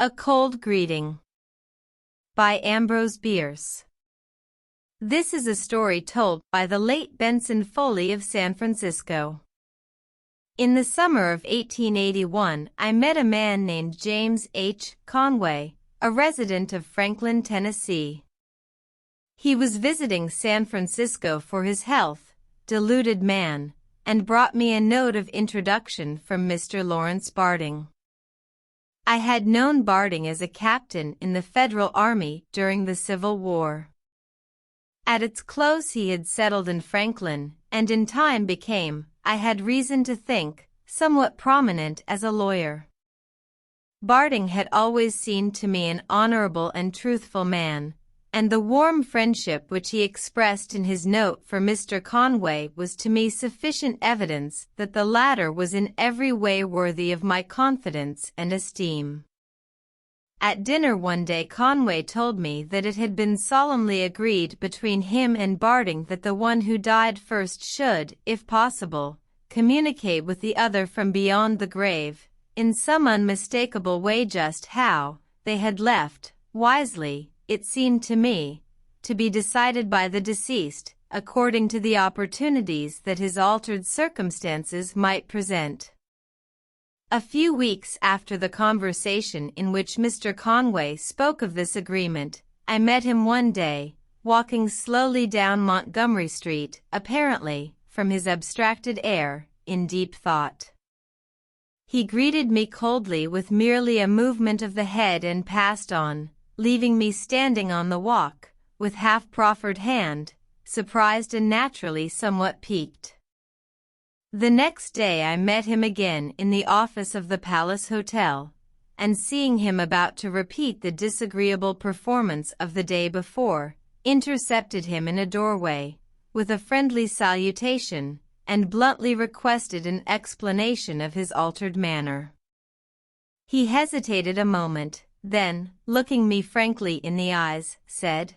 A Cold Greeting by Ambrose Bierce. This is a story told by the late Benson Foley of San Francisco. In the summer of 1881, I met a man named James H. Conway, a resident of Franklin, Tennessee. He was visiting San Francisco for his health, deluded man, and brought me a note of introduction from Mr. Lawrence Barding. I had known Barding as a captain in the Federal Army during the Civil War. At its close he had settled in Franklin, and in time became, I had reason to think, somewhat prominent as a lawyer. Barding had always seemed to me an honorable and truthful man, and the warm friendship which he expressed in his note for Mr. Conway was to me sufficient evidence that the latter was in every way worthy of my confidence and esteem. At dinner one day Conway told me that it had been solemnly agreed between him and Barding that the one who died first should, if possible, communicate with the other from beyond the grave, in some unmistakable way. Just how they had left, wisely, it seemed to me, to be decided by the deceased, according to the opportunities that his altered circumstances might present. A few weeks after the conversation in which Mr. Conway spoke of this agreement, I met him one day, walking slowly down Montgomery Street, apparently, from his abstracted air, in deep thought. He greeted me coldly with merely a movement of the head and passed on, leaving me standing on the walk, with half-proffered hand, surprised and naturally somewhat piqued. The next day I met him again in the office of the Palace Hotel, and seeing him about to repeat the disagreeable performance of the day before, intercepted him in a doorway, with a friendly salutation, and bluntly requested an explanation of his altered manner. He hesitated a moment, then, looking me frankly in the eyes, said,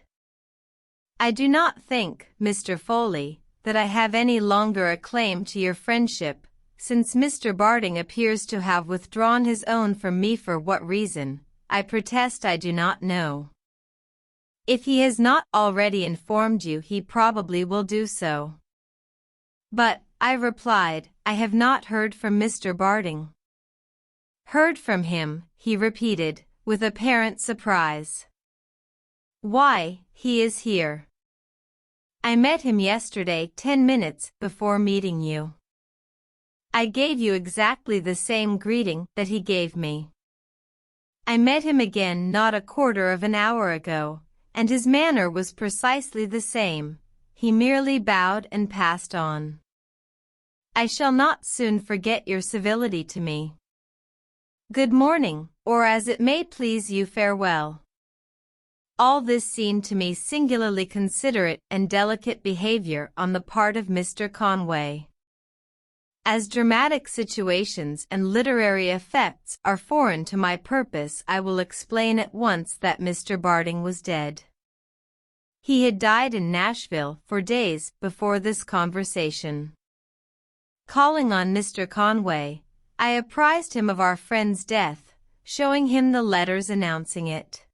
"I do not think, Mr. Foley, that I have any longer a claim to your friendship, since Mr. Barding appears to have withdrawn his own from me. For what reason, I protest I do not know. If he has not already informed you, he probably will do so." "But," I replied, "I have not heard from Mr. Barding." "Heard from him," he repeated, with apparent surprise. "Why, he is here. I met him yesterday 10 minutes before meeting you. I gave you exactly the same greeting that he gave me. I met him again not a quarter of an hour ago, and his manner was precisely the same. He merely bowed and passed on. I shall not soon forget your civility to me. Good morning, or as it may please you, farewell." All this seemed to me singularly considerate and delicate behavior on the part of Mr. Conway. As dramatic situations and literary effects are foreign to my purpose, I will explain at once that Mr. Barding was dead. He had died in Nashville 4 days before this conversation. Calling on Mr. Conway, I apprised him of our friend's death, showing him the letters announcing it.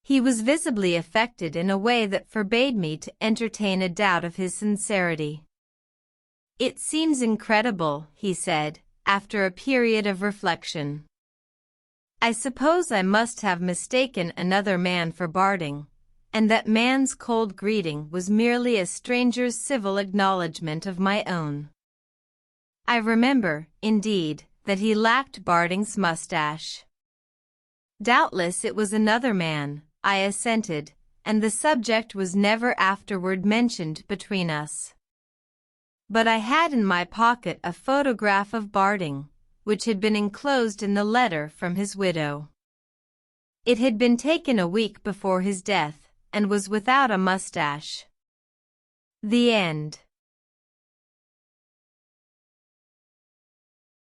He was visibly affected in a way that forbade me to entertain a doubt of his sincerity. "It seems incredible," he said, after a period of reflection. "I suppose I must have mistaken another man for Barding, and that man's cold greeting was merely a stranger's civil acknowledgment of my own. I remember, indeed, that he lacked Barding's mustache." "Doubtless it was another man," I assented, "and the subject was never afterward mentioned between us. But I had in my pocket a photograph of Barding, which had been enclosed in the letter from his widow. It had been taken a week before his death, and was without a mustache." The end.